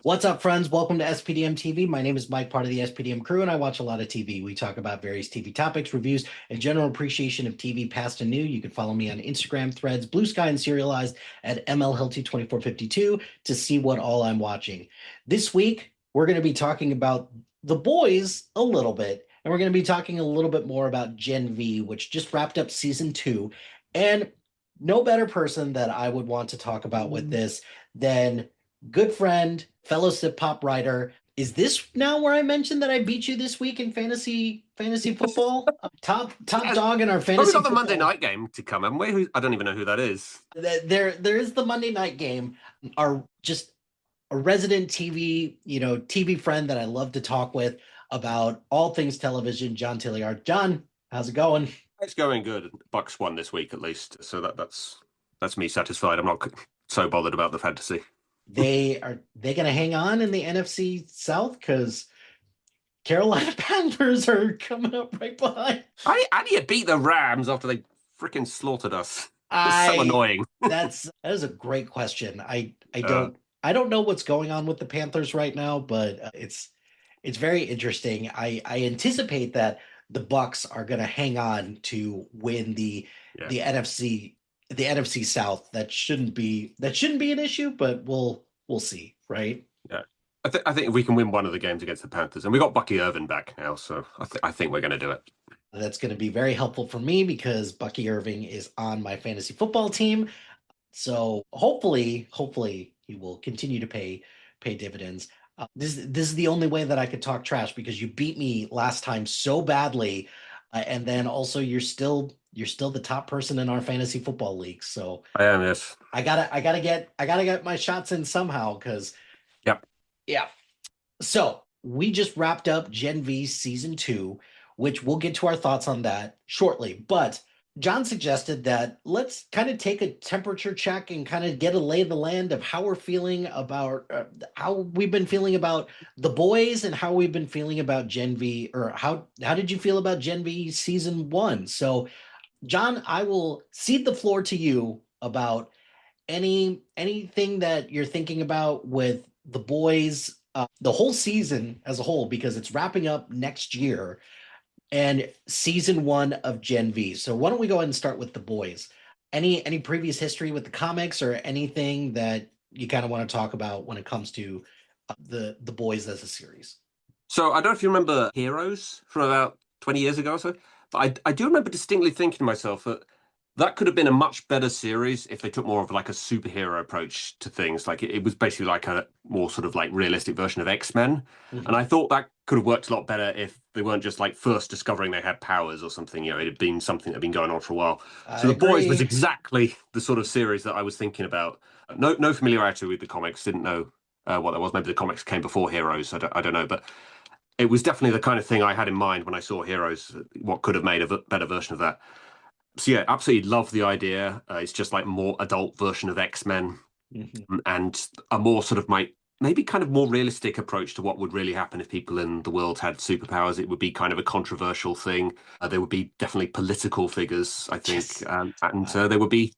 What's up, friends? Welcome to SPDM TV. My name is Mike, part of the SPDM crew, and I watch a lot of TV. We talk about various TV topics, reviews, and general appreciation of TV past and new. You can follow me on Instagram, Threads, Blue Sky, and Serialized at MLHilty2452 to see what all I'm watching. This week, we're going to be talking about The Boys a little bit, and we're going to be talking a little bit more about Gen V, which just wrapped up season 2. And no better person that I would want to talk about with this than good friend, fellow sip pop writer. Is this now where I mentioned that I beat you this week in fantasy football? Top Yeah, dog in our but we fantasy got the Monday football. night game to come, haven't we? I don't even know who that is. There is the Monday night game. Our just a resident TV friend that I love to talk with about all things television, John Tillyard. John, how's it going? It's going good. Bucks won this week at least, so that's me satisfied. I'm not so bothered about the fantasy. They gonna hang on in the NFC South? Because Carolina Panthers are coming up right behind. How do you beat the Rams after they freaking slaughtered us? It's so I annoying. that is a great question. Uh, I don't know what's going on with the Panthers right now, but it's very interesting. I anticipate that the Bucks are going to hang on to win yeah, the NFC South. That shouldn't be an issue, but we'll see, right? yeah. I think if we can win one of the games against the Panthers, and we got Bucky Irvin back now, so I think we're going to do it. That's going to be very helpful for me because Bucky Irving is on my fantasy football team. So hopefully he will continue to pay dividends. This is the only way that I could talk trash because you beat me last time so badly, and then also you're still the top person in our fantasy football league. So I am, yes. I gotta get my shots in somehow because Yep. yeah. So we just wrapped up Gen V season 2, which we'll get to our thoughts on that shortly. But John suggested that let's kind of take a temperature check and kind of get a lay of the land of how we're feeling about how we've been feeling about the boys and how we've been feeling about Gen V, or how did you feel about Gen V season 1? So John, I will cede the floor to you about anything that you're thinking about with the boys, the whole season as a whole, because it's wrapping up next year, and season 1 of Gen V. So why don't we go ahead and start with the boys? Any previous history with the comics or anything that you kind of want to talk about when it comes to the boys as a series? So I don't know if you remember Heroes from about 20 years ago or so, but I do remember distinctly thinking to myself that that could have been a much better series if they took more of like a superhero approach to things. Like it was basically like a more sort of like realistic version of X-Men. And Mhm. I thought that could have worked a lot better if they weren't just like first discovering they had powers or something. It had been something that had been going on for a while. So I The Boys was agree. exactly the sort of series that I was thinking about. No familiarity with the comics, didn't know what that was. Maybe the comics came before Heroes. I don't know, but it was definitely the kind of thing I had in mind when I saw Heroes. What could have made a better version of that? So yeah, absolutely love the idea. It's just like more adult version of X-Men Mhm. and a more sort of maybe kind of more realistic approach to what would really happen if people in the world had superpowers. It would be kind of a controversial thing. There would be definitely political figures, I think, Yes. and Uh, they would be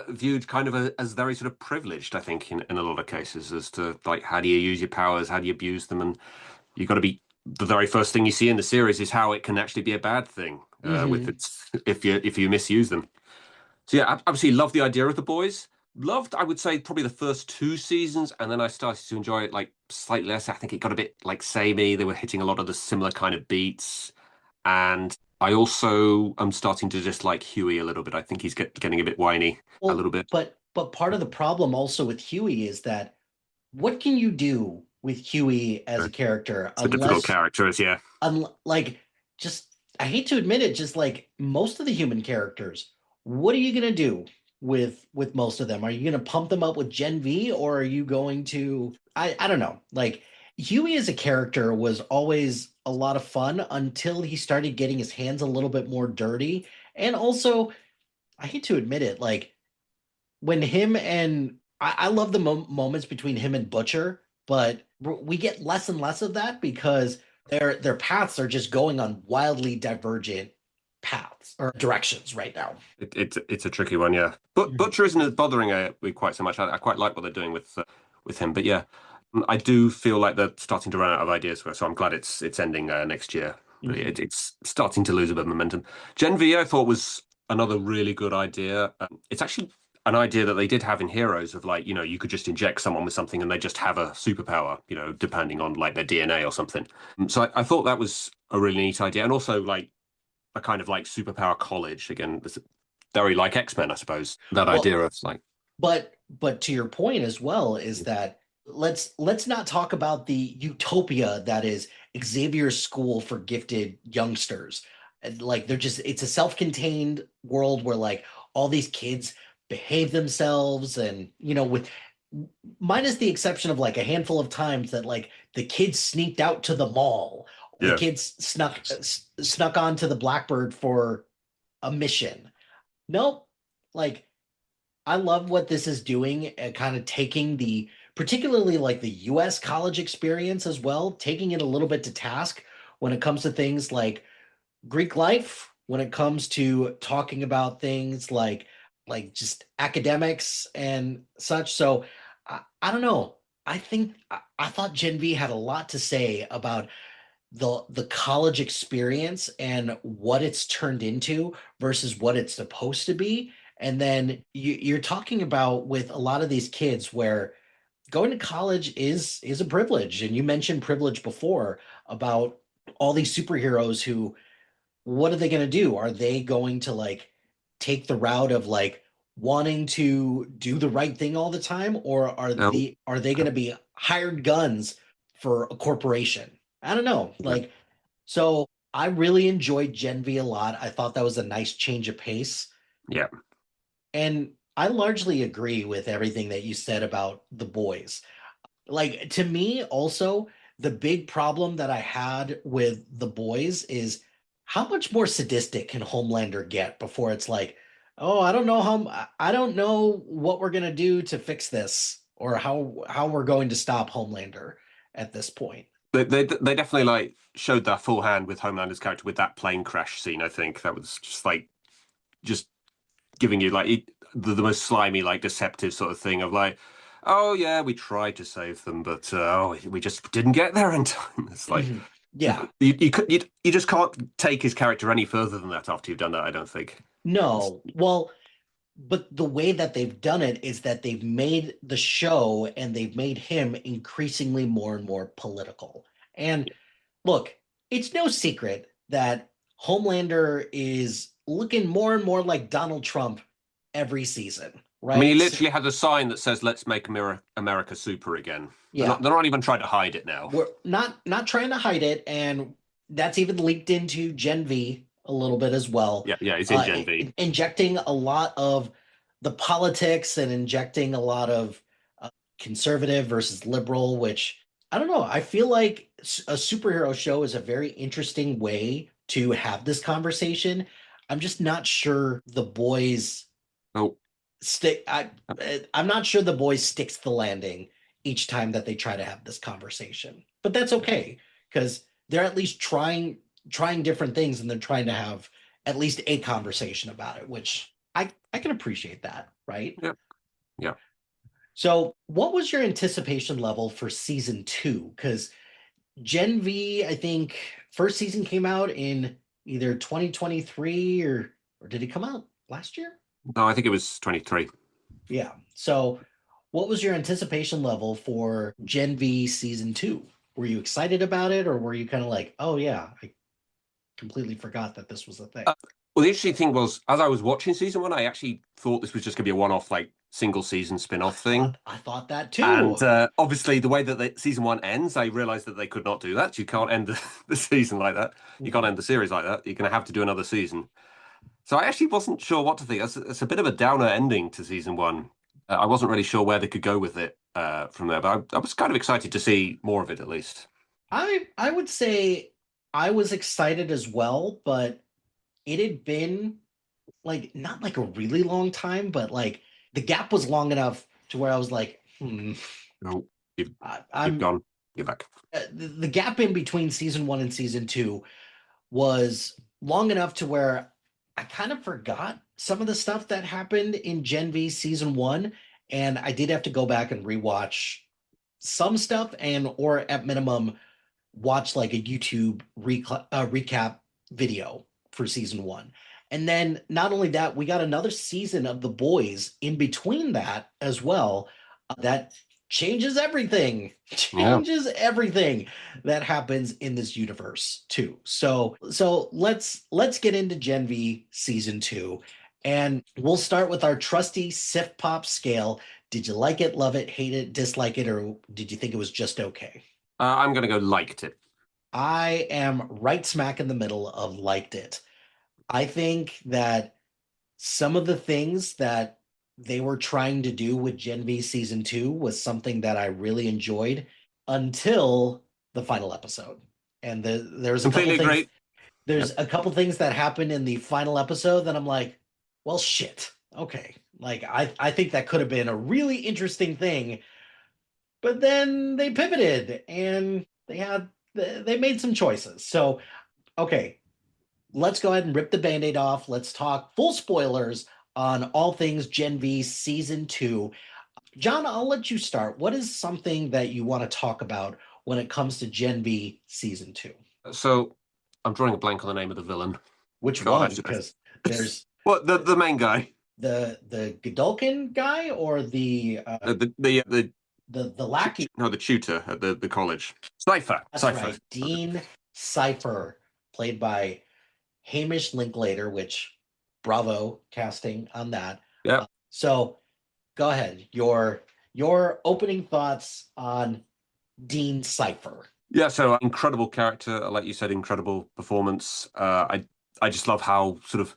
viewed kind of as very sort of privileged, I think, in a lot of cases, as to like how do you use your powers, how do you abuse them, and you've got to be the very first thing you see in the series is how it can actually be a bad thing with mhm. its if you misuse them. So yeah, absolutely love the idea of the boys. Loved, I would say, probably the first 2 seasons, and then I started to enjoy it like slightly less. I think it got a bit like samey. They were hitting a lot of the similar kind of beats, and I also am starting to dislike Huey a little bit. I think he's getting a bit whiny a Well, little bit. but part of the problem also with Huey is that what can you do with Huey as a character It's a difficult character, is yeah. like just I hate to admit it, just like most of the human characters, what are you gonna do with most of them? Are you gonna pump them up with Gen V, or are you going to I don't know. Like Huey as a character was always a lot of fun until he started getting his hands a little bit more dirty. And also, I hate to admit it, like when him and I love the moments between him and Butcher, but we get less and less of that because their paths are just going on wildly divergent paths or directions right now. It's a tricky one, yeah. But Mhm. Butcher isn't bothering me quite so much. I quite like what they're doing with him, but yeah. I do feel like they're starting to run out of ideas for it, so I'm glad it's ending next year. Really, Mhm. it's starting to lose a bit of momentum. Gen V, I thought was another really good idea. It's actually an idea that they did have in Heroes of like, you could just inject someone with something and they just have a superpower, depending on like their DNA or something. So I thought that was a really neat idea, and also like a kind of like superpower college again. It's very like X-Men, I suppose. That Well, idea of like, but to your point as well is that let's not talk about the utopia that is Xavier's school for gifted youngsters. And like they're just it's a self-contained world where like all these kids behave themselves and with minus the exception of like a handful of times that like the kids sneaked out to the mall or the yeah, kids snuck onto the Blackbird for a mission. Nope. Like I love what this is doing and kind of taking particularly like the US college experience as well, taking it a little bit to task when it comes to things like Greek life, when it comes to talking about things like just academics and such. So I don't know. I thought Gen V had a lot to say about the college experience and what it's turned into versus what it's supposed to be. And then you're talking about with a lot of these kids where going to college is a privilege. And you mentioned privilege before about all these superheroes who what are they going to do? Are they going to like take the route of like wanting to do the right thing all the time, or no, are they going to be hired guns for a corporation? I don't know. yeah, Like, so I really enjoyed Gen V a lot. I thought that was a nice change of pace. yeah. And I largely agree with everything that you said about the boys. Like to me, also, the big problem that I had with the boys is how much more sadistic can Homelander get before it's like, oh, I don't know what we're gonna do to fix this or how we're going to stop Homelander at this point. They definitely like showed their full hand with Homelander's character with that plane crash scene. I think that was just like just giving you like the most slimy, like deceptive sort of thing of like, oh yeah, we tried to save them, but oh, we just didn't get there in time. It's like Mhm. Yeah. you just can't take his character any further than that after you've done that. I don't think. It's, No. Well, but the way that they've done it is that they've made the show and they've made him increasingly more and more political. And look, it's no secret that Homelander is looking more and more like Donald Trump every season, I mean, he right? literally has a sign that says "Let's make America super again." They're Yeah, not. They're not even trying to hide it now. we're not trying to hide it, and that's even leaked into Gen V a little bit as well, Yeah, yeah. It's in Gen V. injecting a lot of the politics and injecting a lot of uh, conservative versus liberal, which I don't know. I feel like a superhero show is a very interesting way to have this conversation. I'm just not sure the boys Oh, stick. I'm not sure the boys sticks the landing each time that they try to have this conversation, but that's okay because they're at least trying different things and they're trying to have at least a conversation about it, which I can appreciate that, right? yeah, yeah. So, what was your anticipation level for season two? Because Gen V, I think first season came out in either 2023 or did it come out last year? No, I think it was 23. Yeah. So, what was your anticipation level for Gen V season two? Were you excited about it, or were you kind of like, oh yeah, I completely forgot that this was a thing? Well, the interesting thing was, as I was watching season one, I actually thought this was just going to be a one-off, like single season spin-off thing. I thought that And too. obviously, the way that season one ends, I realized that they could not do that. You can't end the season like that. You can't Mhm. end the series like that. You're going to have to do another season. So I actually wasn't sure what to think. It's a bit of a downer ending to season one. I wasn't really sure where they could go with it from there, but I was kind of excited to see more of it at least. I would say I was excited as well, but it had been like not like a really long time, but like the gap was long enough to where I was like, Oh, you've you've I'm gone. You're back. the gap in between season one and season two was long enough to where I kind of forgot some of the stuff that happened in Gen V season one, and I did have to go back and rewatch some stuff and or at minimum watch like a YouTube recap video for season one. And then not only that, we got another season of The Boys in between that as well. That changes everything, Yeah. changes everything that happens in this universe too. So let's get into Gen V season two, and we'll start with our trusty Sif Pop scale. Did you like it, love it, hate it, dislike it, or did you think it was just okay? I'm gonna go liked it. I am right smack in the middle of liked it. I think that some of the things that they were trying to do with Gen V season two was something that I really enjoyed until the final episode. And there's a couple Completely things agree. there's Yep. a couple things that happened in the final episode that I'm like, well, shit. Okay. Like I think that could have been a really interesting thing, but then they pivoted and they made some choices. So, okay, let's go ahead and rip the band-aid off. Let's talk full spoilers on all things Gen V season two. John, I'll let you start. What is something that you want to talk about when it comes to Gen V season two? So I'm drawing a blank on the name of the villain. Which God, I one? should Because have. there's What the main guy? the Godolkin guy or the lackey. No, the tutor at the college. Cypher. That's Cypher. right, Dean Cipher, played by Hamish Linklater, which bravo casting on that. Yeah. So go ahead. Your opening thoughts on Dean Cipher. Yeah, so incredible character, like you said, incredible performance. I just love how sort of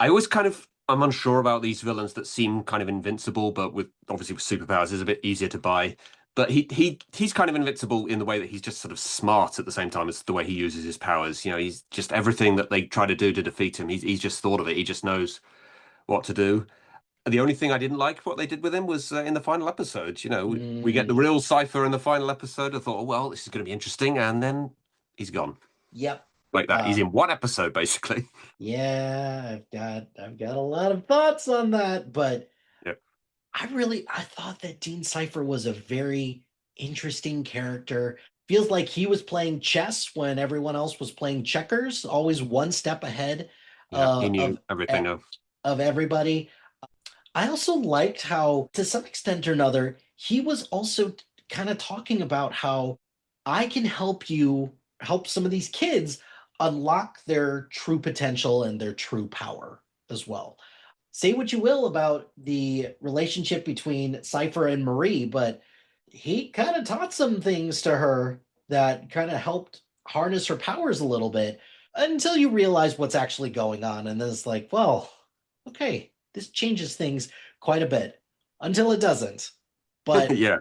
I always kind of I'm unsure about these villains that seem kind of invincible, but with obviously with superpowers is a bit easier to buy. But he's kind of invincible in the way that he's just sort of smart at the same time as the way he uses his powers. You know, he's just everything that they try to do to defeat him. He's just thought of it. He just knows what to do. The only thing I didn't like what they did with him was in the final episode. You know, we get the Mm, real Cypher in the final episode. I thought, oh, well, this is going to be interesting, and then he's gone yep. like that. He's Uh, in one episode basically. yeah, I've got a lot of thoughts on that, but Yeah, I thought that Dean Cipher was a very interesting character. Feels like he was playing chess when everyone else was playing checkers, always one step ahead yeah, he of knew everything. Though. of everybody. I also liked how, to some extent or another, he was also kind of talking about how I can help some of these kids unlock their true potential and their true power as well. Say what you will about the relationship between Cypher and Marie, but he kind of taught some things to her that kind of helped harness her powers a little bit until you realize what's actually going on. And then it's like, well, okay, this changes things quite a bit until it doesn't. But Yeah,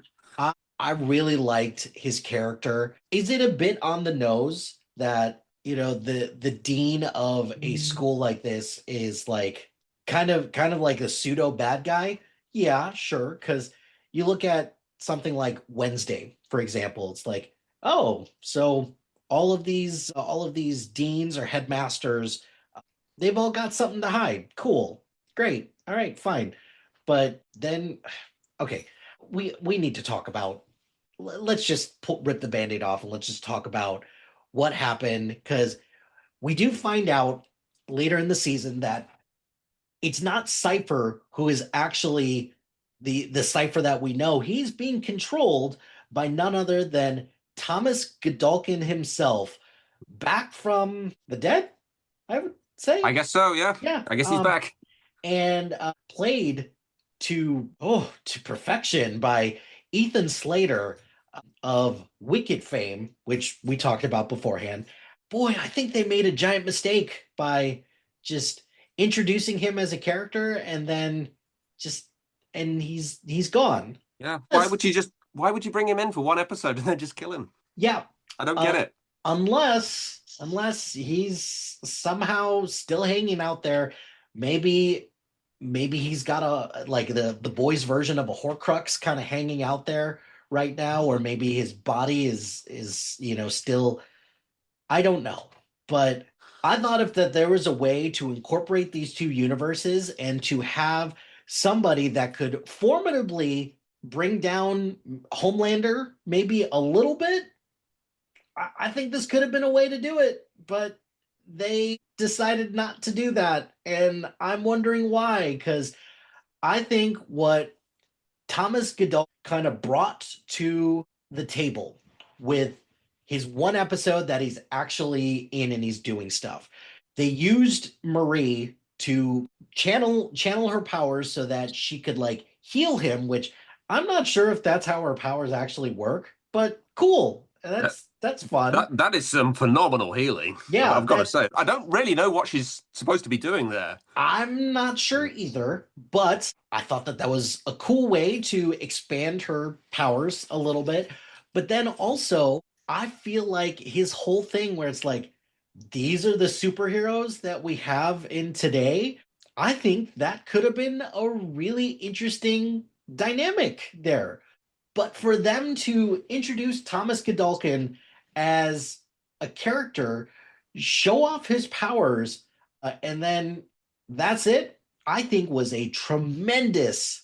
I really liked his character. Is it a bit on the nose that, the dean of a school like this is like kind of like a pseudo bad guy? Yeah, sure. Because you look at something like Wednesday, for example, it's like, oh, so all of these deans or headmasters, they've all got something to hide. Cool. Great. All right, fine. But then, okay, we need to talk about, let's just rip the band-aid off and let's just talk about what happened, because we do find out later in the season that it's not Cypher who is actually the Cypher that we know. He's being controlled by none other than Thomas Godolkin himself, back from the dead, I would I say. guess so. Yeah, Yeah. I guess he's back. And played to perfection by Ethan Slater of Wicked fame, which we talked about beforehand. Boy, I think they made a giant mistake by just introducing him as a character and then just and he's gone. Yeah, Yes, why would you bring him in for one episode and then just kill him? yeah. I don't get Uh, it. unless he's somehow still hanging out there, maybe he's got a like the boys version of a Horcrux kind of hanging out there right now, or maybe his body is still, I don't know. But I thought if that there was a way to incorporate these two universes and to have somebody that could formidably bring down Homelander maybe a little bit. I think this could have been a way to do it, but they decided not to do that. And I'm wondering why, because I think what Thomas Goodall kind of brought to the table with his one episode that he's actually in and he's doing stuff. They used Marie to channel her powers so that she could like heal him, which I'm not sure if that's how her powers actually work, but cool. That That's fun. that is some phenomenal healing. Yeah, I've got to that say, I don't really know what she's supposed to be doing there. I'm not sure either, but I thought that that was a cool way to expand her powers a little bit. But then also, I feel like his whole thing where it's like, these are the superheroes that we have in today. I think that could have been a really interesting dynamic there. But for them to introduce Thomas Godolkin as a character, show off his powers, and then that's it, I think was a tremendous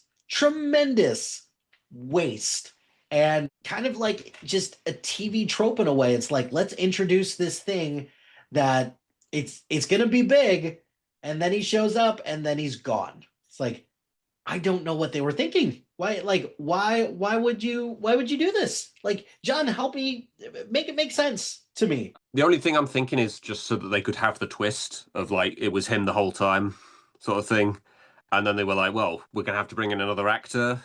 waste. And kind of like just a TV trope in a way. It's like, let's introduce this thing that it's gonna be big, and then he shows up and then he's gone. It's like, I don't know what they were thinking. Why would you do this? Like, John, help me make it make sense to me. The only thing I'm thinking is just so that they could have the twist of like it was him the whole time, sort of thing. And then they were like, well, we're gonna have to bring in another actor,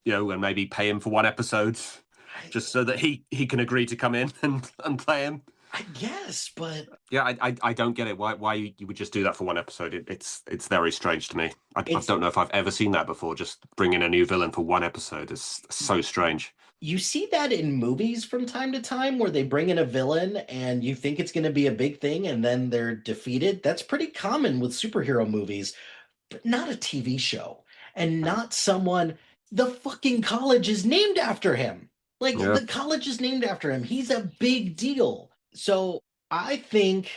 and maybe pay him for one episode, I, just so that he can agree to come in and play him. I guess, but Yeah, I don't get it. Why you would just do that for one episode? It's very strange to me. I it's don't know if I've ever seen that before. Just bring in a new villain for one episode is so strange. you see that in movies from time to time where they bring in a villain and you think it's going to be a big thing and then they're defeated. That's pretty common with superhero movies, but not a TV show and not someone. The fucking college is named after him. Like Yeah. the college is named after him. He's a big deal. So I think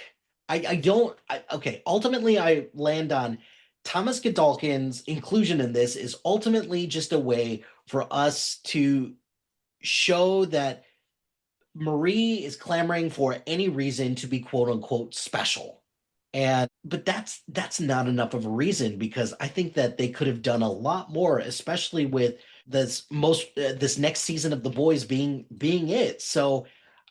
I don't. Okay, ultimately, I land on Thomas Godolkin's inclusion in this is ultimately just a way for us to show that Marie is clamoring for any reason to be quote unquote special. And but that's not enough of a reason because I think that they could have done a lot more, especially with this next season of The Boys being it. So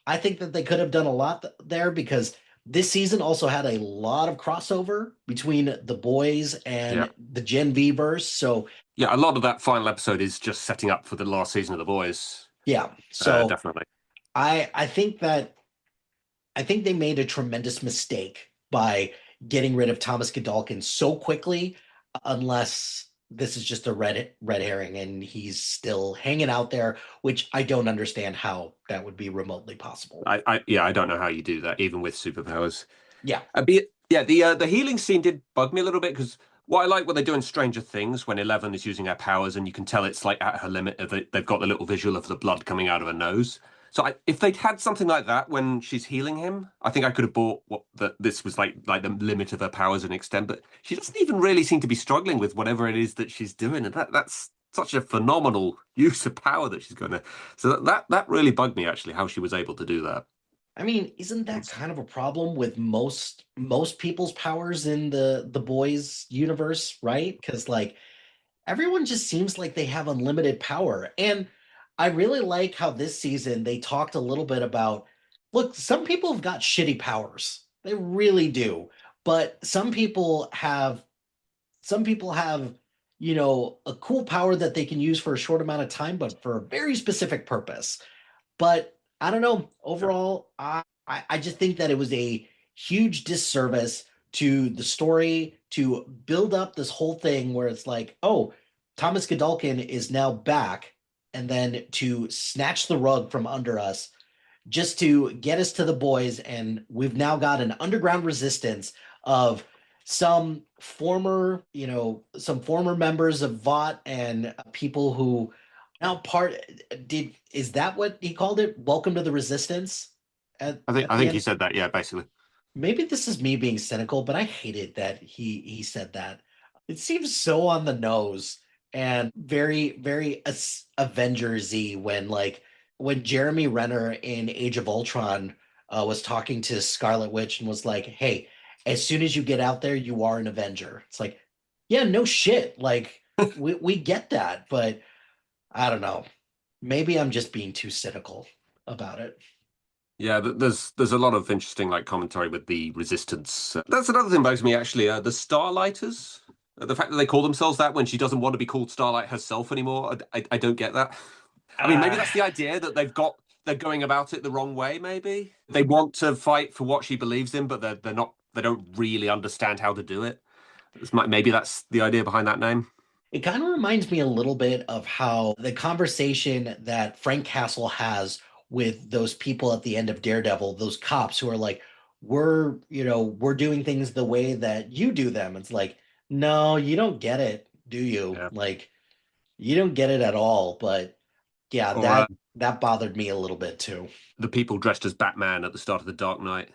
I think that they could have done a lot there because this season also had a lot of crossover between The Boys Yeah. and the Gen V verse. So Yeah, a lot of that final episode is just setting up for the last season of The Boys. yeah, so Definitely. I think that I think they made a tremendous mistake by getting rid of Thomas Godolkin so quickly, unless this is just a red herring and he's still hanging out there, which I don't understand how that would be remotely possible. I don't know how you do that, even with superpowers. Yeah, Yeah, the healing scene did bug me a little bit because what I like what they do in Stranger Things when Eleven is using her powers and you can tell it's like at her limit. They've got the little visual of the blood coming out of her nose. So if they'd had something like that when she's healing him, I think I could have bought what that this was like the limit of her powers and extent. But she doesn't even really seem to be struggling with whatever it is that she's doing, and that's such a phenomenal use of power that she's going to. So that really bugged me actually how she was able to do that. I mean, isn't that kind of a problem with most people's powers in the boys universe, right? Because like everyone just seems like they have unlimited power. And I really like how this season they talked a little bit about look, some people have got shitty powers. They really do. But some people have, a cool power that they can use for a short amount of time, but for a very specific purpose. But I don't know. Overall, I just think that it was a huge disservice to the story to build up this whole thing where it's like, oh, Thomas Godolkin is now back, and then to snatch the rug from under us just to get us to the boys, and we've now got an underground resistance of some former members of VOT and people who now part did is that what he called it? Welcome to the resistance at I the think he end. said that. Yeah, basically. Maybe this is me being cynical, but I hated that he said that. It seems so on the nose and very, very Avengers-y when Jeremy Renner in Age of Ultron was talking to Scarlet Witch and was like, "Hey, as soon as you get out there, you are an Avenger." It's like, yeah, no shit. Like we get that, but I don't know. Maybe I'm just being too cynical about it. Yeah, there's a lot of interesting like commentary with the resistance. That's another thing bugs me actually. The Starlighters, the fact that they call themselves that when she doesn't want to be called Starlight herself anymore. I don't get that. I mean, maybe Uh, that's the idea that they're going about it the wrong way. Maybe they want to fight for what she believes in, but they're not. They don't really understand how to do it. Maybe that's the idea behind that name. It kind of reminds me a little bit of how the conversation that Frank Castle has with those people at the end of Daredevil, those cops who are like, we're doing things the way that you do them. It's like, no, you don't get it, do you? Yeah. Like, you don't get it at all. But yeah, Or that bothered me a little bit too. the people dressed as Batman at the start of the Dark Knight.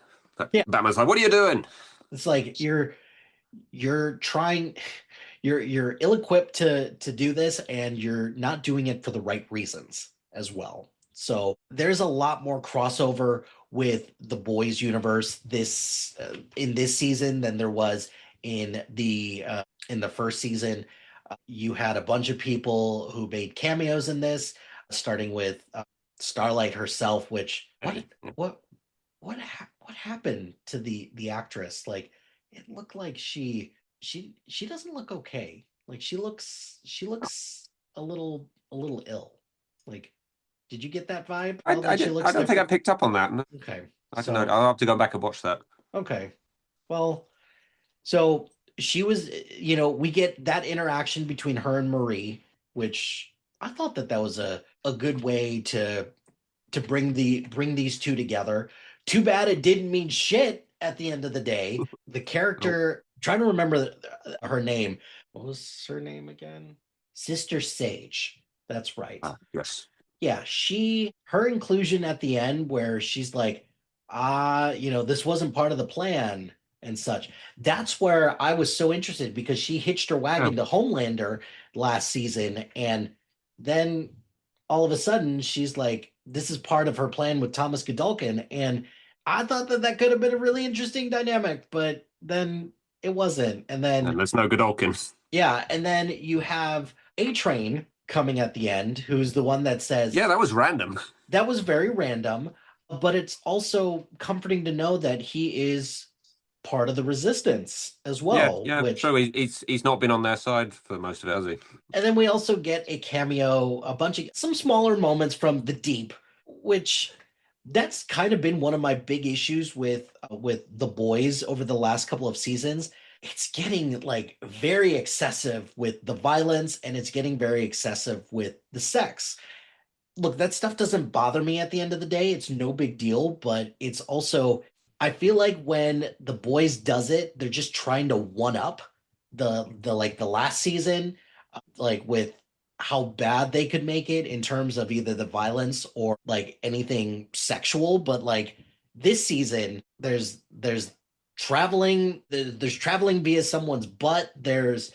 Yeah, Batman's like, "What are you doing?" it's like you're trying you're ill-equipped to do this and you're not doing it for the right reasons as well. So there's a lot more crossover with the boys universe this in this season than there was in the first season. You had a bunch of people who made cameos in this, starting with Starlight herself, which what what happened to the actress? Like it looked like she doesn't look okay. Like she looks a little ill. Like did you get that vibe at all that she I looks don't think I different? picked up on that. Okay. I don't know. So, I'll have to go back and watch that. okay. Well, so she was, we get that interaction between her and Marie, which I thought that was a good way to bring these two together. Too bad it didn't mean shit at the end of the day. The Nope. character, trying to remember her name. What was her name again? Sister Sage. That's right. Yes. Yeah, her inclusion at the end where she's like, this wasn't part of the plan and such. That's where I was so interested because she hitched her Oh, wagon to Homelander last season, and then all of a sudden she's like, this is part of her plan with Thomas Godolkin, and I thought that could have been a really interesting dynamic, but then it wasn't. And and then there's no Godolkin. yeah, and then you have A Train coming at the end, who's the one that says, Yeah, that was random. that was very random, but it's also comforting to know that he is part of the resistance as Yeah, well, yeah. which So he's not been on their side for most of it, has he? and then we also get a cameo, a bunch of some smaller moments from the Deep, which that's kind of been one of my big issues with the boys over the last couple of seasons. It's getting like very excessive with the violence and it's getting very excessive with the sex. Look, that stuff doesn't bother me at the end of the day. It's no big deal, but it's also, I feel like when the boys does it, they're just trying to one up the last season, like with how bad they could make it in terms of either the violence or like anything sexual. But like this season, there's traveling via someone's butt. There's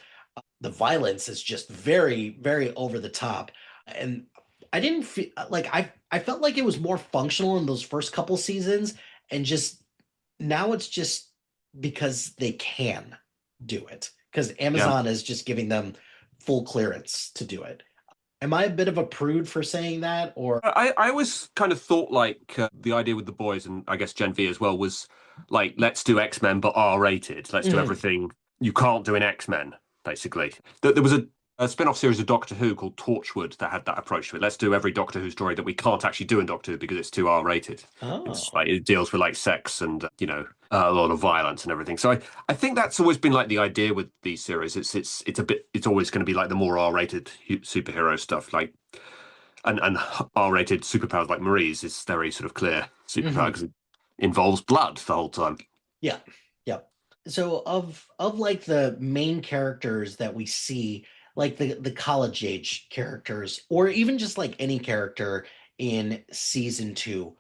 the violence is just very, very over the top. And I didn't feel like I felt like it was more functional in those first couple seasons, and just now it's just because they can do it because Yeah. Amazon is just giving them full clearance to do it. Am I a bit of a prude for saying that, or I always kind of thought like the idea with the boys and I guess Gen V as well was like let's do X-Men but R-rated. Let's do Mhm. everything you can't do in X-Men, basically. There was a spin-off series of Doctor Who called Torchwood that had that approach to it. Let's do every Doctor Who story that we can't actually do in Doctor Who because it's too R-rated. It's Oh. like it deals with like sex and a lot of violence and everything. So I think that's always been like the idea with these series. It's always going to be like the more R-rated superhero stuff. Like and R-rated superpowers like Marie's is very sort of clear superpower Mhm. because it involves blood the whole time. Yeah. Yeah. So of like the main characters that we see, like the college age characters, or even just like any character in season two,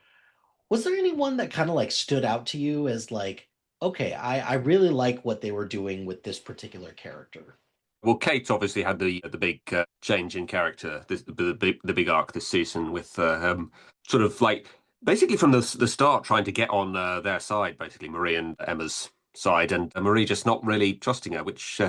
was there anyone that kind of like stood out to you as like, okay, I really like what they were doing with this particular character? Well, Kate obviously had the big change in character, the big arc this season with sort of like basically from the start trying to get on their side, basically Marie and Emma's side, and Marie just not really trusting her, which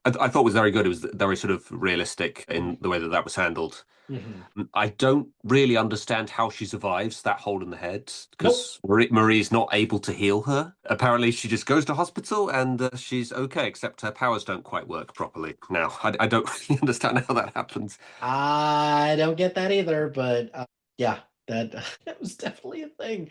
I thought was very good. It was very sort of realistic in the way that that was handled. Mhm. I don't really understand how she survives that hole in the head Nope. because Marie's not able to heal her. Apparently, she just goes to hospital and she's okay, except her powers don't quite work properly. Now, I don't really understand how that happens. I don't get that either, but yeah, that that was definitely a thing.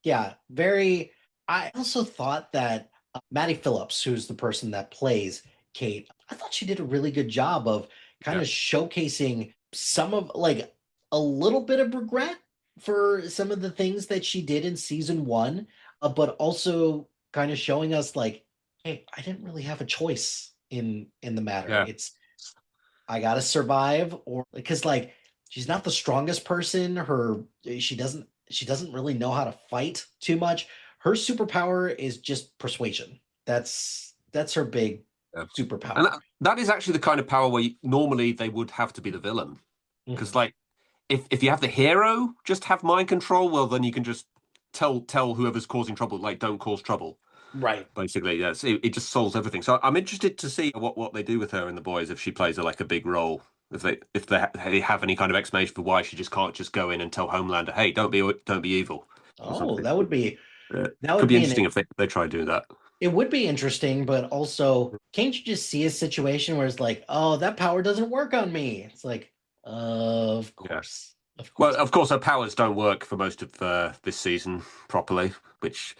Yeah, very. I also thought that Maddie Phillips, who's the person that plays Kate, I thought she did a really good job of kind Yeah, of showcasing some of like a little bit of regret for some of the things that she did in season one, but also kind of showing us like, hey, I didn't really have a choice in the matter. yeah. It's I gotta survive, or because like she's not the strongest person. She doesn't really know how to fight too much. Her superpower is just persuasion. That's her big Yeah. And superpower. that is actually the kind of power where normally they would have to be the villain. Because Mhm. like if you have the hero just have mind control, well then you can just tell whoever's causing trouble, like don't cause trouble. Right. Basically, yeah. So it just solves everything. So I'm interested to see what they do with her in the boys if she plays like a big role. If they have any kind of explanation for why she just can't just go in and tell Homelander, hey, don't be evil or Oh, something. that would be that Could would be be interesting an if they try and do that. it would be interesting, but also can't you just see a situation where it's like, oh, that power doesn't work on me? It's like, of Yeah. course. Of Well, course. of course, her powers don't work for most of this season properly, which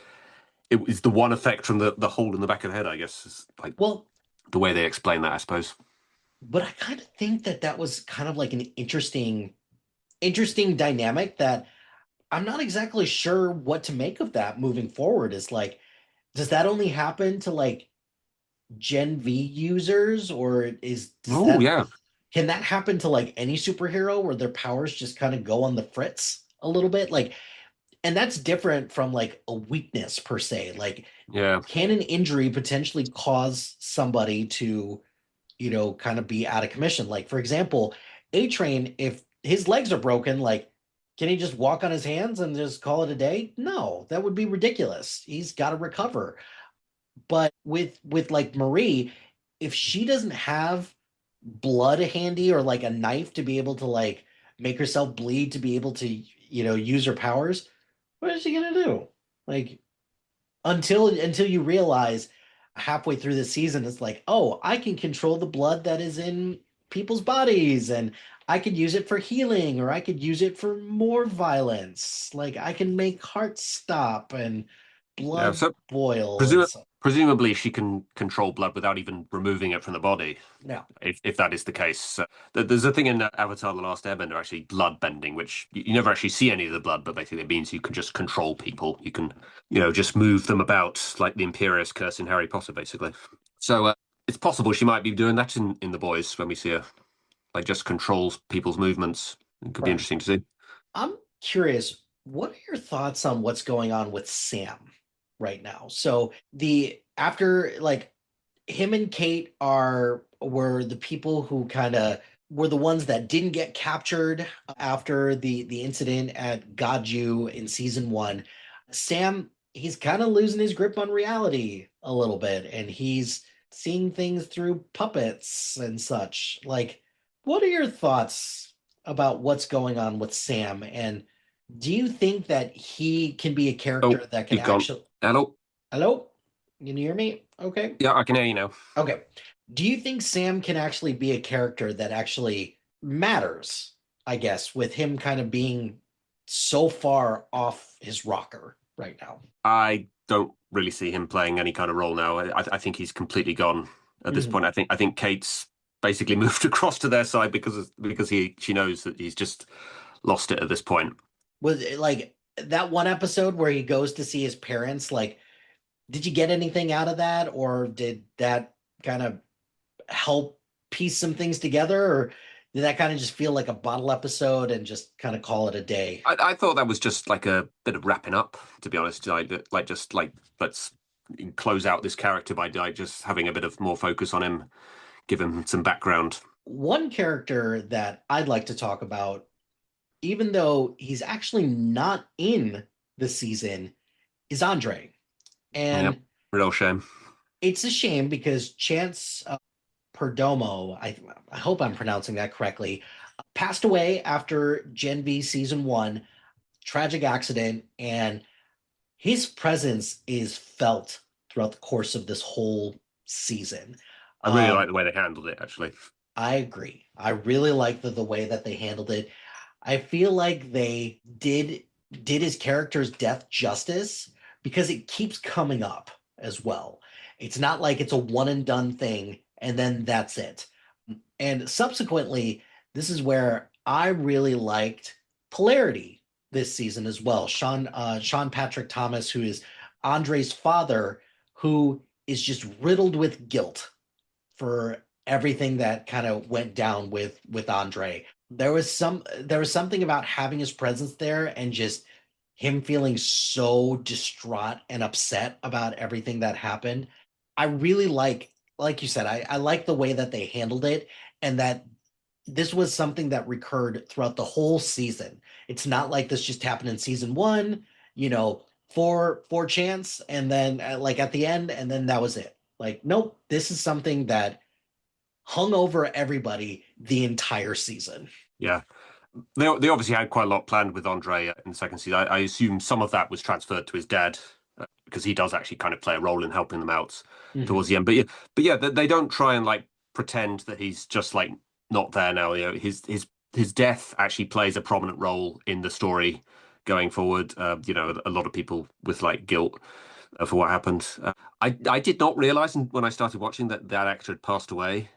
it is the one effect from the hole in the back of the head, I guess, is like Well, the way they explain that, I suppose. but I kind of think that that was kind of like an interesting dynamic that I'm not exactly sure what to make of that moving forward. Is like, does that only happen to like Gen V users, or does Oh that yeah, can that happen to like any superhero where their powers just kind of go on the fritz a little bit? Like, and that's different from like a weakness per se. Like, yeah. can an injury potentially cause somebody to kind of be out of commission? Like, for example, A Train, if his legs are broken, like, can he just walk on his hands and just call it a day? No, that would be ridiculous. He's got to recover. But with like Marie, if she doesn't have blood handy or like a knife to be able to like make herself bleed to be able to, use her powers, what is she gonna do? Like, until you realize halfway through the season it's like, oh, I can control the blood that is in people's bodies, and I could use it for healing, or I could use it for more violence. Like, I can make hearts stop and Yeah, blood so boil and presum so. presumably she can control blood without even removing it from the body, Now, if that is the case. There's a thing in Avatar: The Last Airbender, actually blood bending, which you never actually see any of the blood, but basically it means you can just control people. You can, just move them about like the Imperious Curse in Harry Potter, basically. So it's possible she might be doing that in the boys when we see her, like just controls people's movements. It could be right. interesting to see. I'm curious, what are your thoughts on what's going on with Sam right now? So the after like him and Kate were the people who kind of were the ones that didn't get captured after the incident at Gaju in season one. Sam, he's kind of losing his grip on reality a little bit, and he's seeing things through puppets and such. Like, what are your thoughts about what's going on with Sam? And do you think that he can be a Oh, character that can you've gone. actually? Hello. Hello? Can you hear me? Okay. Yeah, I can hear you now. Okay. Do you think Sam can actually be a character that actually matters? I guess, with him kind of being so far off his rocker right now. I don't really see him playing any kind of role now. I think he's completely gone at this Mhm. point. I think Kate's basically moved across to their side because she knows that he's just lost it at this point. Was it like that one episode where he goes to see his parents? Like, did you get anything out of that, or did that kind of help piece some things together, or did that kind of just feel like a bottle episode and just kind of call it a day? I thought that was just like a bit of wrapping up, to be honest. Like just like let's close out this character by just having a bit of more focus on him give him some background. One character that I'd like to talk about, even though he's actually not in the season, is Andre. Yep, And real shame. it's a shame because Chance Perdomo, I hope I'm pronouncing that correctly, passed away after Gen V season one, tragic accident, and his presence is felt throughout the course of this whole season. I really Um, like the way they handled it, actually. I agree. I really like the way that they handled it. I feel like they did his character's death justice because it keeps coming up as well. It's not like it's a one and done thing and then that's it. And subsequently, this is where I really liked Polarity this season as well. Sean Patrick Thomas, who is Andre's father, who is just riddled with guilt for everything that kind of went down with Andre. There was something about having his presence there and just him feeling so distraught and upset about everything that happened. I really like you said, I like the way that they handled it and that this was something that recurred throughout the whole season. It's not like this just happened in season one, for chance and then like at the end and then that was it. Like, nope, this is something that hung over everybody the entire season. Yeah. They obviously had quite a lot planned with Andre in the second season. I assume some of that was transferred to his dad because he does actually kind of play a role in helping them out Mhm. towards the end. But yeah, they don't try and like pretend that he's just like not there now. His death actually plays a prominent role in the story going forward. A lot of people with like guilt for what happened. I did not realize when I started watching that actor had passed away.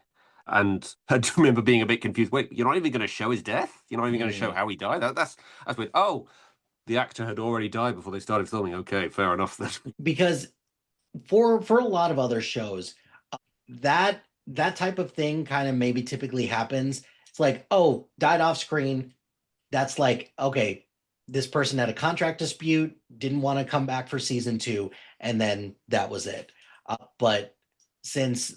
And I do remember being a bit confused. Wait, you're not even going to show his death? You're not even going to show Mm. how he died? That's weird. Oh, the actor had already died before they started filming. Okay, fair enough then. Because for a lot of other shows, that type of thing kind of maybe typically happens. It's like, oh, died off screen. That's like, okay, this person had a contract dispute, didn't want to come back for season two, and then that was it. But since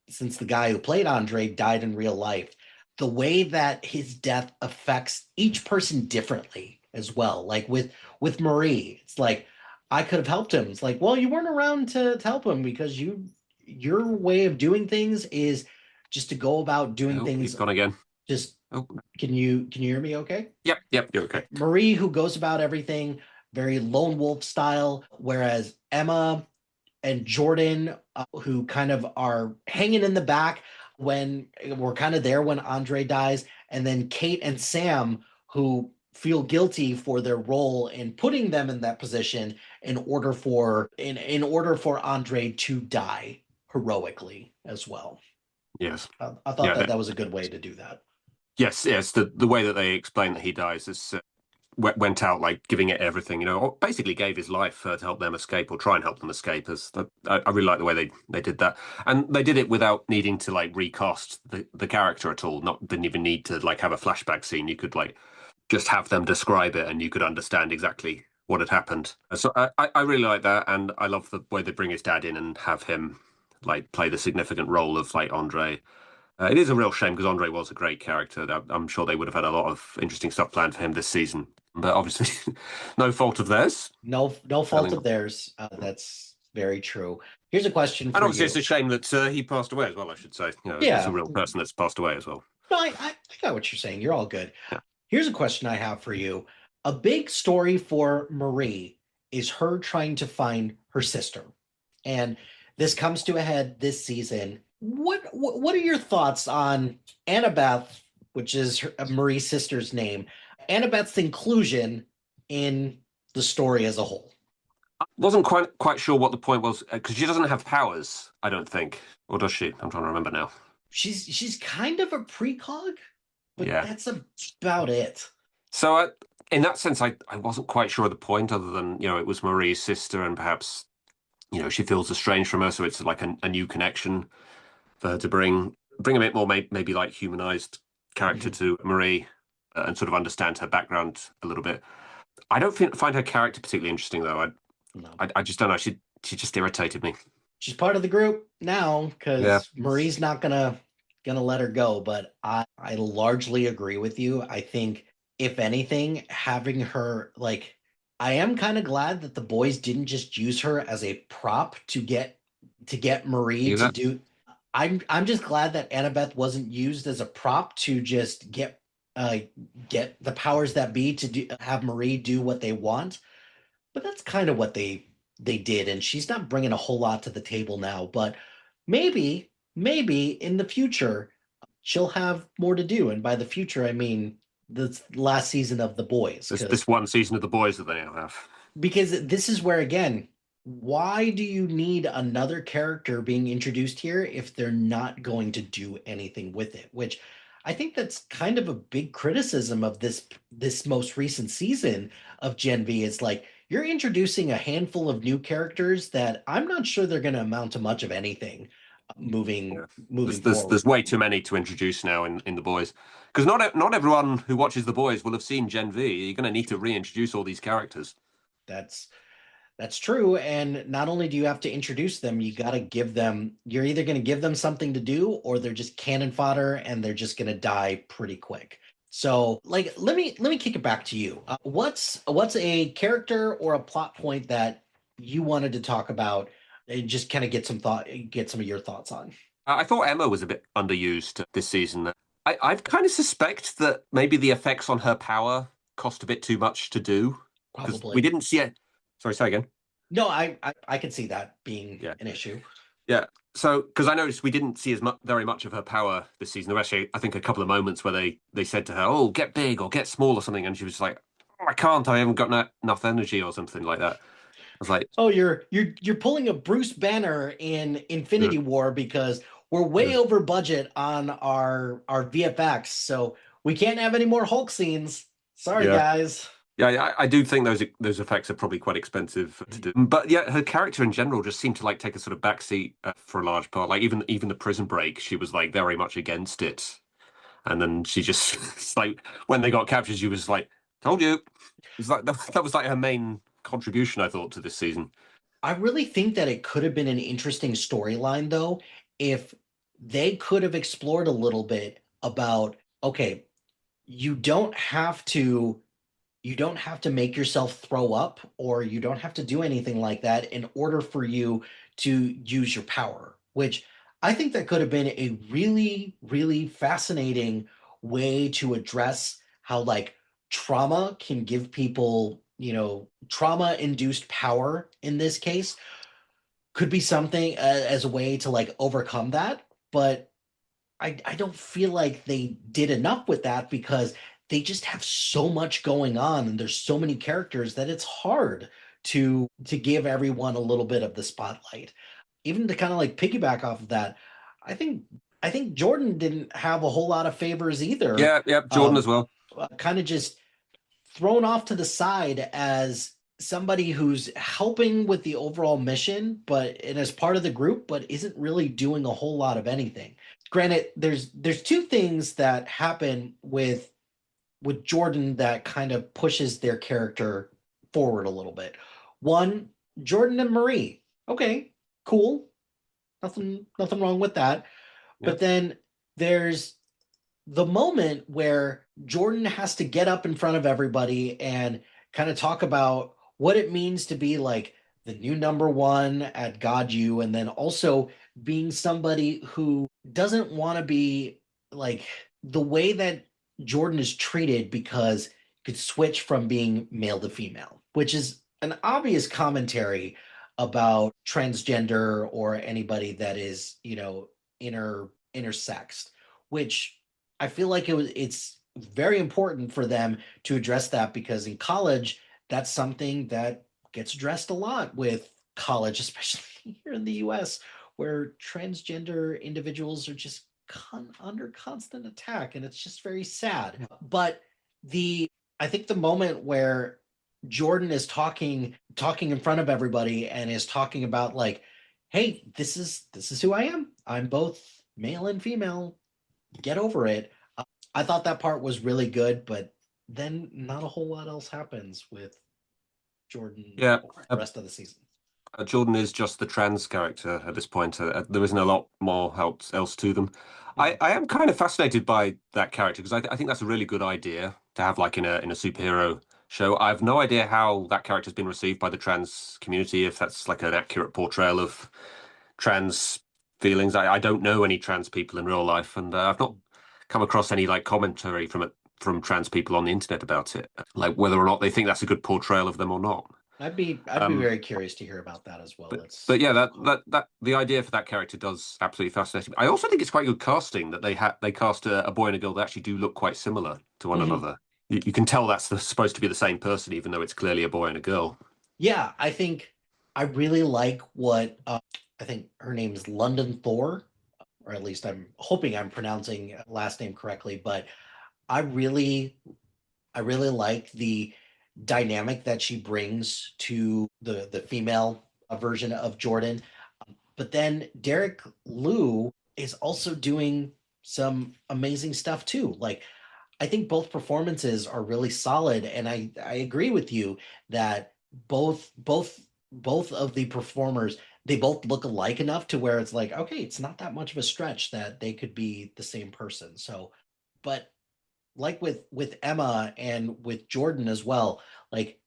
since the guy who played Andre died in real life, the way that his death affects each person differently as well. Like with Marie, it's like I could have helped him. It's like, well, you weren't around to help him because your way of doing things is just to go about doing Oh, he's things gone again. just Oh, can you hear me okay? yep, you're okay. Marie, who goes about everything very lone wolf style, whereas Emma and Jordan, who kind of are hanging in the back when we're kind of there when Andre dies, and then Kate and Sam, who feel guilty for their role in putting them in that position in order for Andre to die heroically as well. Yes, I thought yeah, that was a good way to do that. yes. The way that they explain that he dies is went out like giving it everything. Or basically gave his life to help them escape or try and help them escape. I really like the way they did that, and they did it without needing to like recast the character at all. Not didn't even need to like have a flashback scene. You could like just have them describe it, and you could understand exactly what had happened. So I really like that, and I love the way they bring his dad in and have him like play the significant role of like Andre. It is a real shame because Andre was a great character. I'm sure they would have had a lot of interesting stuff planned for him this season, but obviously, no fault of theirs. No Sadly fault of not. theyrs. That's very true. Here's a question And for obviously, it's you. a shame that he passed away as well. I should say, it's a Yeah, real person that's passed away as well. no, I got what you're saying. You're all good. Yeah. Here's a question I have for you. A big story for Marie is her trying to find her sister. And this comes to a head this season. What are your thoughts on Annabeth, which is Marie's sister's name, Annabeth's inclusion in the story as a whole? Wasn't quite sure what the point was because she doesn't have powers. I don't think, or does she? I'm trying to remember now. She's kind of a precog, but Yeah. that's about it. So in that sense, I wasn't quite sure of the point, other than it was Marie's sister, and perhaps she feels estranged from her, so it's like a new connection for her to bring a bit more maybe like humanized character Mhm. to Marie and sort of understand her background a little bit. I don't find her character particularly interesting though. No. I just don't know. She just irritated me. She's part of the group now Yeah, because Marie's not gonna. gonna let her go, but I largely agree with you. I think if anything, having her like I am kind of glad that the boys didn't just use her as a prop to get Marie You to that? do. I'm just glad that Annabeth wasn't used as a prop to just uh get the powers that be to have Marie do what they want. But that's kind of what they did, and she's not bringing a whole lot to the table now. But maybe in the future she'll have more to do, and by the future I mean the last season of The Boys, This one season of The Boys that they now have. because this is where again, why do you need another character being introduced here if they're not going to do anything with it? Which I think that's kind of a big criticism of this most recent season of Gen V. Is like you're introducing a handful of new characters that I'm not sure they're going to amount to much of anything Yeah. moving There's forward. way too many to introduce now in The Boys. Because not everyone who watches The Boys will have seen Gen V. You're going to need to reintroduce all these characters. That's That's true. And not only do you have to introduce them, you got to give them, you're either going to give them something to do or they're just cannon fodder and they're just going to die pretty quick. So, like, let me kick it back to you. What's a character or a plot point that you wanted to talk about and just kind of get some of your thoughts on? I thought Emma was a bit underused this season. I've kind of suspect that maybe the effects on her power cost a bit too much to do because we Probably. didn't see it. Sorry, say again. No, I can see that being Yeah. an issue. Yeah. So, because I noticed we didn't see very much of her power this season. There were actually, I think, a couple of moments where they said to her, "Oh, get big or get small or something," and she was like, "Oh, I can't. I haven't got enough energy or something like that." I was like, Oh, you're pulling a Bruce Banner in yeah, Infinity War because we're yeah, way over budget on our VFX, so we can't have any more Hulk scenes. Sorry, yeah. guys. Yeah, I do think those effects are probably quite expensive to do. But yeah, her character in general just seemed to like take a sort of backseat for a large part. Like even the prison break, she was like very much against it, and then she just it's like when they got captured, she was like, "Told you." It's like that was like her main contribution, I thought, to this season. I really think that it could have been an interesting storyline though if they could have explored a little bit about okay, you don't have to you don't have to make yourself throw up or you don't have to do anything like that in order for you to use your power, which I think that could have been a really, really fascinating way to address how like trauma can give people, trauma induced power in this case could be something as a way to like overcome that. But I don't feel like they did enough with that because they just have so much going on and there's so many characters that it's hard to give everyone a little bit of the spotlight. Even to kind of like piggyback off of that, I think I think Jordan didn't have a whole lot of favors either. Yeah, yeah, Jordan as Um, well. Kind of just thrown off to the side as somebody who's helping with the overall mission, but and as part of the group, but isn't really doing a whole lot of anything. Granted, there's two things that happen with Jordan that kind of pushes their character forward a little bit. One, Jordan and Marie. Okay, cool. Nothing wrong with that. Yeah, But then there's the moment where Jordan has to get up in front of everybody and kind of talk about what it means to be like the new number one at God U, and then also being somebody who doesn't want to be like the way that Jordan is treated because he could switch from being male to female, which is an obvious commentary about transgender or anybody that is, intersexed, which I feel like it's very important for them to address that because in college, that's something that gets addressed a lot with college, especially here in the US, where transgender individuals are just under constant attack, and it's just very sad. But the I think the moment where Jordan is talking in front of everybody and is talking about like, hey, this is who I am. I'm both male and female. Get over it. I thought that part was really good, but then not a whole lot else happens with Jordan yeah. the rest of the season. Jordan is just the trans character at this point. There isn't a lot more else to them. Mhm. I am kind of fascinated by that character because I think that's a really good idea to have like in a superhero show. I have no idea how that character's been received by the trans community, if that's like an accurate portrayal of trans feelings. I don't know any trans people in real life, and I've not come across any like commentary from trans people on the internet about it, like whether or not they think that's a good portrayal of them or not. I'd be Um, very curious to hear about that as well. but yeah, that the idea for that character does absolutely fascinate me. I also think it's quite good casting that they cast a boy and a girl that actually do look quite similar to one Mhm. another. You can tell that's supposed to be the same person, even though it's clearly a boy and a girl. Yeah, I think I really like what I think her name is London Thor, or at least I'm hoping I'm pronouncing last name correctly. But I really, I really like the dynamic that she brings to the female version of Jordan. But then Derek Liu is also doing some amazing stuff too. Like I think both performances are really solid, and I agree with you that both of the performers, they both look alike enough to where it's like, okay, it's not that much of a stretch that they could be the same person. So, but like with Emma and with Jordan as well, like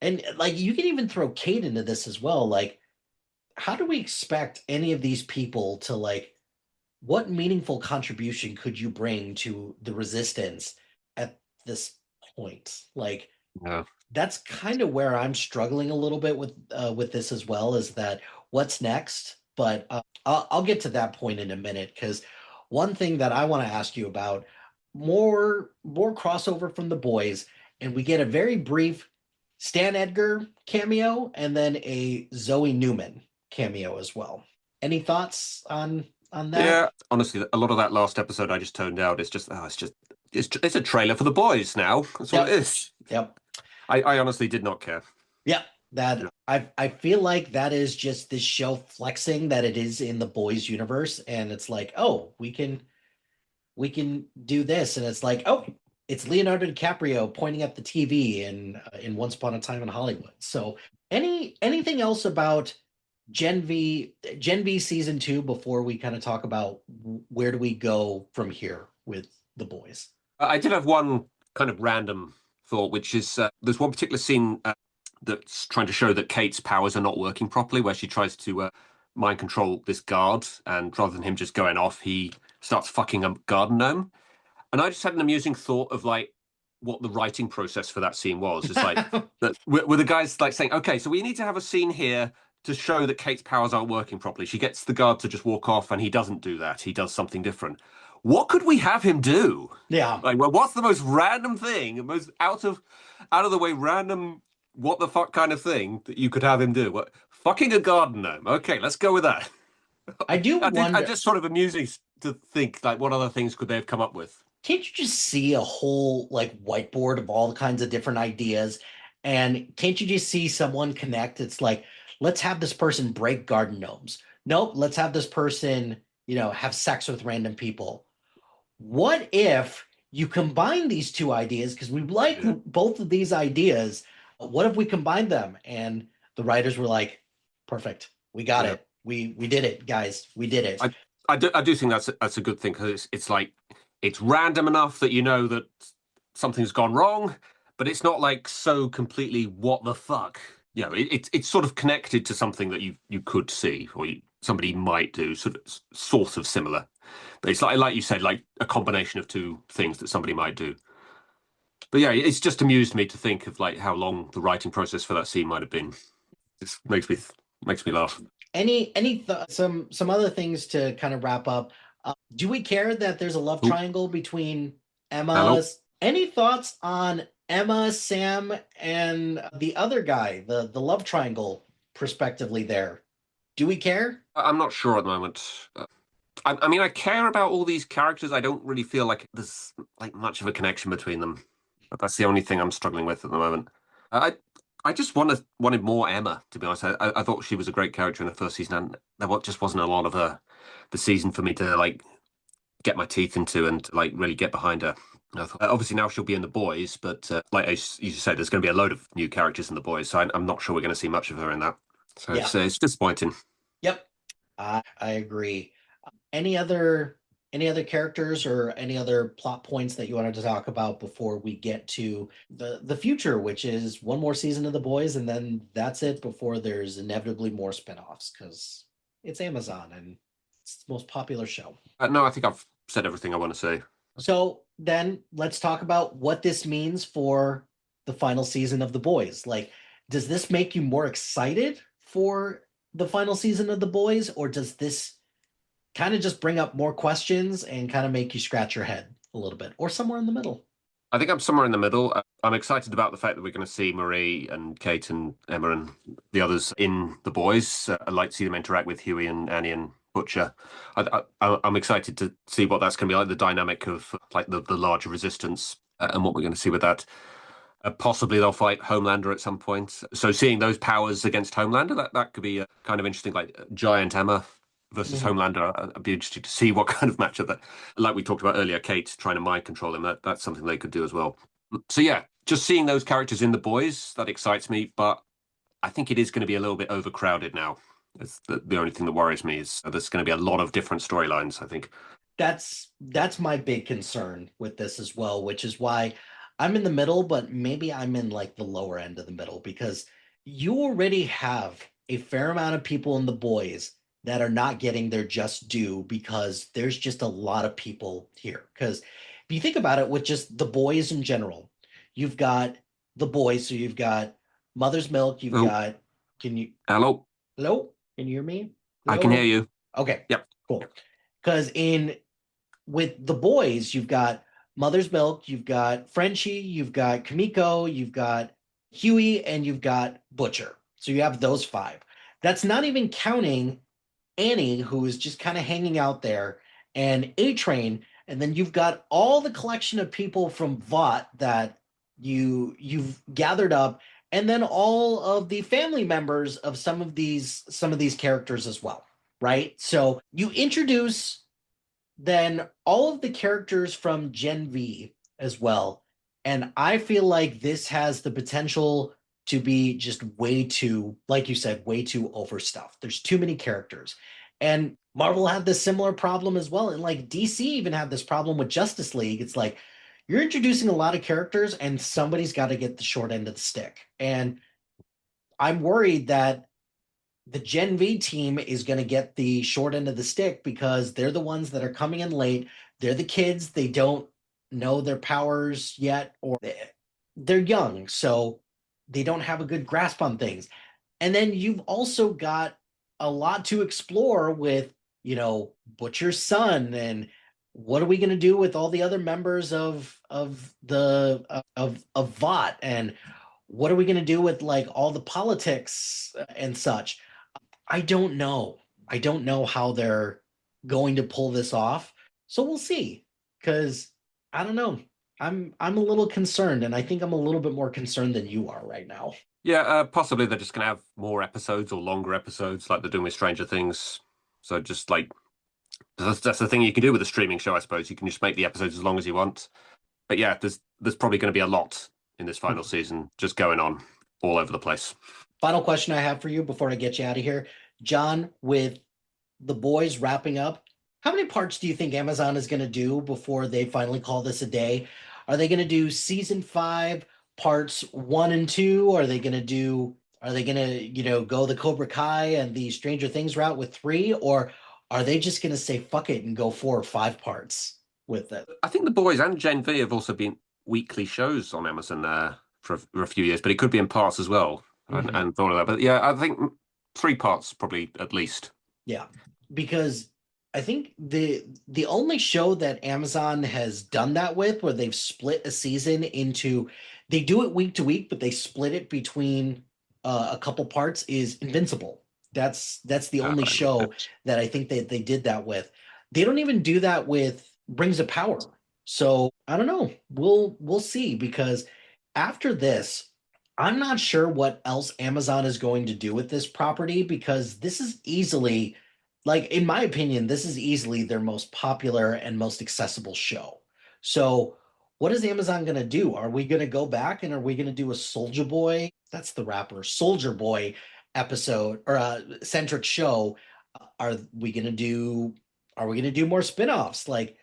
and like you can even throw Kate into this as well. Like, how do we expect any of these people to like what meaningful contribution could you bring to the resistance at this point? Like Yeah. that's kind of where I'm struggling a little bit with this as well. Is that what's next? But I'll get to that point in a minute because one thing that I want to ask you about more crossover from the boys, and we get a very brief Stan Edgar cameo and then a Zoe Newman cameo as well. Any thoughts on that? Yeah, honestly, a lot of that last episode I just toned out. It's a trailer for the boys now. That's all it Yep, is. yep. I honestly did not care. Yeah, Yeah. that I feel like that is just this show flexing that it is in the boys universe, and it's like, oh, we can do this, and it's like, oh, it's Leonardo DiCaprio pointing at the TV in Once Upon a Time in Hollywood. So, anything else about Gen V season two before we kind of talk about where do we go from here with the boys? I did have one kind of random thought, which is there's one particular scene that's trying to show that Kate's powers are not working properly, where she tries to mind control this guard, and rather than him just going off, he starts fucking a garden gnome. And I just had an amusing thought of like what the writing process for that scene was. It's like that were the guys like saying, okay, so we need to have a scene here to show that Kate's powers aren't working properly. She gets the guard to just walk off, and he doesn't do that. He does something different. What could we have him do? Yeah, Like, well, what's the most random thing, most out of the way random, what the fuck kind of thing that you could have him do? What, fucking a garden gnome? Okay, let's go with that. I do I wonder. just sort of amusing to think like what other things could they have come up with? Can't you just see a whole like whiteboard of all kinds of different ideas? And can't you just see someone connect? It's like, let's have this person break garden gnomes. Nope, let's have this person, have sex with random people. What if you combine these two ideas? Because we like Yeah. both of these ideas. What if we combine them? And the writers were like, perfect. We got Yeah. it. We did it, guys. We did it. I do think that's a good thing because it's like it's random enough that you know that something's gone wrong, but it's not like so completely what the fuck. It's sort of connected to something that you could see or somebody might do, sort of similar. But it's like you said, like a combination of two things that somebody might do. But yeah, it's just amused me to think of like how long the writing process for that scene might have been. It makes me laugh. Some other things to kind of wrap up. Do we care that there's a love Ooh, triangle between hello. Emma's? Any thoughts on Emma, Sam, and the other guy, the love triangle, prospectively there? Do we care? I'm not sure at the moment. I mean, I care about all these characters. I don't really feel like there's like much of a connection between them. But that's the only thing I'm struggling with at the moment. I I just wanted more Emma, to be honest. I thought she was a great character in the first season, and just wasn't a lot of the season for me to like get my teeth into and like really get behind her. I thought, obviously now she'll be in the boys, but like as you said, there's going to be a load of new characters in the boys, so I'm not sure we're going to see much of her in that. So Yeah. it's disappointing. Yep. I agree. Any other any other characters or any other plot points that you wanted to talk about before we get to the future, which is one more season of The Boys, and then that's it before there's inevitably more spinoffs because it's Amazon and it's the most popular show. No, I think I've said everything I want to say. So then let's talk about what this means for the final season of The Boys. Like, does this make you more excited for the final season of The Boys, or does this kind of just bring up more questions and kind of make you scratch your head a little bit, or somewhere in the middle? I think I'm somewhere in the middle. I'm excited about the fact that we're going to see Marie and Kate and Emma and the others in The Boys. I'd like to see them interact with Huey and Annie and Butcher. I'm excited to see what that's going to be like, the dynamic of like the larger resistance and what we're going to see with that. Possibly they'll fight Homelander at some point. So seeing those powers against Homelander, that could be kind of interesting, like Giant Emma versus Mhm. Homelander. I'd be interested to see what kind of matchup that, like we talked about earlier, Kate trying to mind control him. That's something they could do as well. So yeah, just seeing those characters in The Boys, that excites me, but I think it is going to be a little bit overcrowded now. It's the only thing that worries me is there's going to be a lot of different storylines, I think. That's my big concern with this as well, which is why I'm in the middle, but maybe I'm in like the lower end of the middle because you already have a fair amount of people in The Boys that are not getting their just due because there's just a lot of people here. Because if you think about it, with just The Boys in general, you've got The Boys, so you've got Mother's Milk, you've Oh, got, can you, hello. hello? Can you hear me? I can hear Hello? you. Okay, Yep. cool. Because in with The Boys, you've got Mother's Milk, you've got Frenchie, you've got Kamiko, you've got Huey, and you've got Butcher. So you have those five. That's not even counting Annie, who is just kind of hanging out there, and A Train, and then you've got all the collection of people from Vought that you've gathered up, and then all of the family members of some of these characters as well, right? So you introduce then all of the characters from Gen V as well. And I feel like this has the potential to be just way too, like you said, way too overstuffed. There's too many characters. And Marvel had this similar problem as well. And like DC even had this problem with Justice League. It's like you're introducing a lot of characters and somebody's got to get the short end of the stick. And I'm worried that the Gen V team is going to get the short end of the stick because they're the ones that are coming in late. They're the kids. They don't know their powers yet, or they're young, so they don't have a good grasp on things. And then you've also got a lot to explore with, Butcher's son and what are we going to do with all the other members of Vought and what are we going to do with like all the politics and such. I don't know. I don't know how they're going to pull this off. So we'll see. Because I don't know. I'm a little concerned, and I think I'm a little bit more concerned than you are right now. Yeah, possibly they're just going to have more episodes or longer episodes like they're doing with Stranger Things. So just like that's the thing you can do with a streaming show, I suppose. You can just make the episodes as long as you want. But yeah, there's probably going to be a lot in this final season just going on all over the place. Final question I have for you before I get you out of here. John, with The Boys wrapping up, how many parts do you think Amazon is going to do before they finally call this a day? Are they going to do season 5, parts 1 and 2? Are they going to, go the Cobra Kai and the Stranger Things route with 3? Or are they just going to say fuck it and go 4 or 5 parts with it? I think The Boys and Gen V have also been weekly shows on Amazon for a few years, but it could be in parts as well. Mhm. And thought of that. But yeah, I think 3 parts probably at least. Yeah, because I think the only show that Amazon has done that with, where they've split a season into, they do it week to week, but they split it between a couple parts, is Invincible. That's the only show that I think that they did that with. They don't even do that with Rings of Power. So I don't know. We'll see because after this, I'm not sure what else Amazon is going to do with this property because this is easily, like, in my opinion, this is easily their most popular and most accessible show. So, what is Amazon going to do? Are we going to go back and are we going to do a Soldier Boy? That's the rapper, Soldier Boy, episode or a centric show, are we gonna do more spin-offs? Like,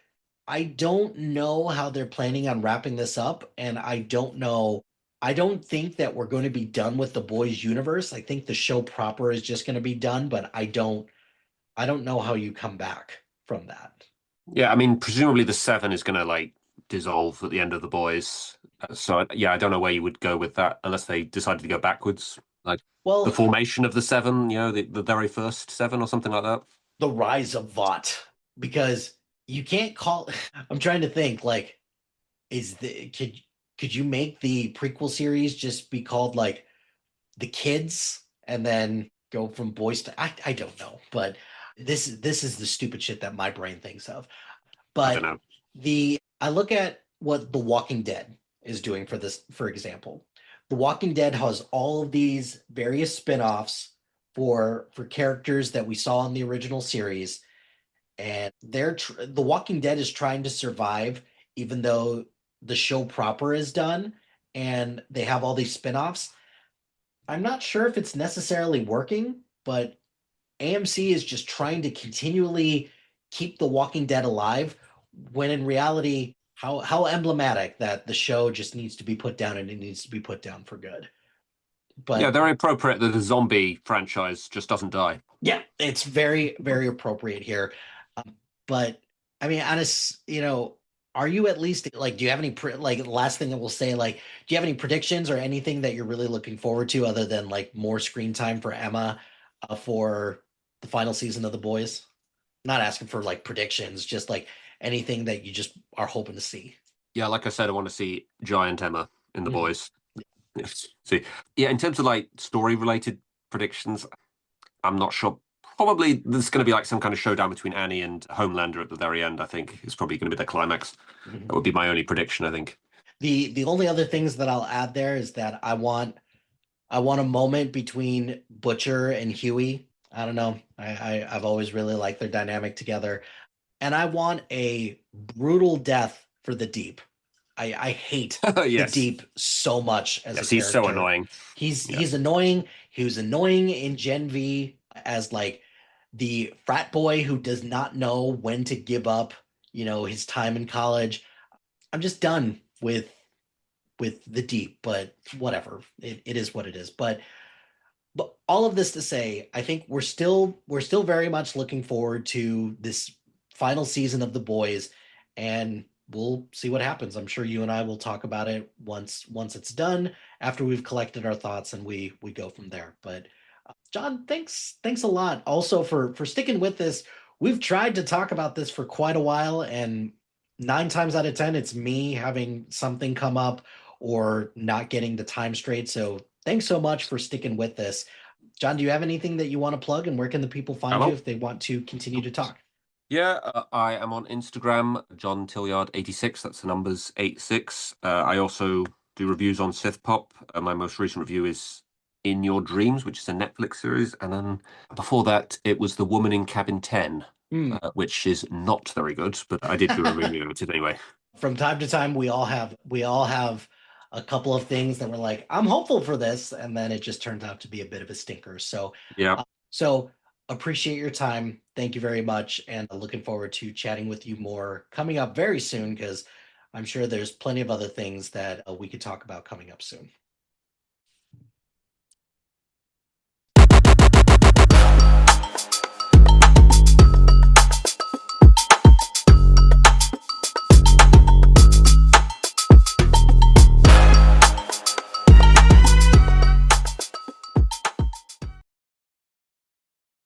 I don't know how they're planning on wrapping this up, and I don't know. I don't think that we're going to be done with the boys universe. I think the show proper is just going to be done, but I don't know how you come back from that. Yeah, I mean, presumably the seven is going to like dissolve at the end of the boys. So yeah, I don't know where you would go with that unless they decided to go backwards, like the Well, formation of the seven. The very first seven or something like that. the rise of Vought, because you can't call. I'm trying to think. Like, is the could you make the prequel series just be called like the kids and then go from boys to I don't know, but this is the stupid shit that my brain thinks of. I don't But know. the I look at what The Walking Dead is doing for this, for example. The Walking Dead has all of these various spin-offs for characters that we saw in the original series, and The Walking Dead is trying to survive even though the show proper is done and they have all these spin-offs. I'm not sure if it's necessarily working, but AMC is just trying to continually keep The Walking Dead alive when in reality, how emblematic that the show just needs to be put down, and it needs to be put down for good. Yeah, But very appropriate that the zombie franchise just doesn't die. yeah, it's very, very appropriate here. But I mean, honest, are you at least like, do you have any like last thing that we'll say, like, do you have any predictions or anything that you're really looking forward to other than like more screen time for Emma for the final season of The Boys? Not asking for like predictions, just like anything that you just are hoping to see. Yeah, like I said, I want to see Giant Emma in the Mm. boys. See, yeah, in terms of like story related predictions, I'm not sure. Probably there's going to be like some kind of showdown between Annie and Homelander at the very end. I think is probably going to be the climax. That Mhm. would be my only prediction. I think. The only other things that I'll add there is that I want a moment between Butcher and Huey. I don't know. I've always really liked their dynamic together. And I want a brutal death for the Deep. I hate the Yes, Deep so much as a yes, he's so character. annoying. Yeah, He's annoying. He was annoying in Gen V as like the frat boy who does not know when to give up, his time in college. I'm just done with the Deep, but whatever. It is what it is. But all of this to say, I think we're still very much looking forward to this final season of The Boys, and we'll see what happens. I'm sure you and I will talk about it once it's done, after we've collected our thoughts, and we go from there. But John, thanks a lot also for sticking with this. We've tried to talk about this for quite a while, and 9 times out of 10, it's me having something come up or not getting the time straight. So thanks so much for sticking with this. John, do you have anything that you want to plug, and where can the people find you hello. if they want to continue to talk? Yeah, I am on Instagram, John Tillyard 86. That's the numbers 86. I also do reviews on Sith Pop. My most recent review is In Your Dreams, which is a Netflix series, and then before that, it was The Woman in Cabin 10, Hmm. which is not very good, but I did do a review of it anyway. From time to time, we all have a couple of things that we're like, I'm hopeful for this, and then it just turns out to be a bit of a stinker. So Yeah. so appreciate your time. Thank you very much, and looking forward to chatting with you more coming up very soon, because I'm sure there's plenty of other things that we could talk about coming up soon.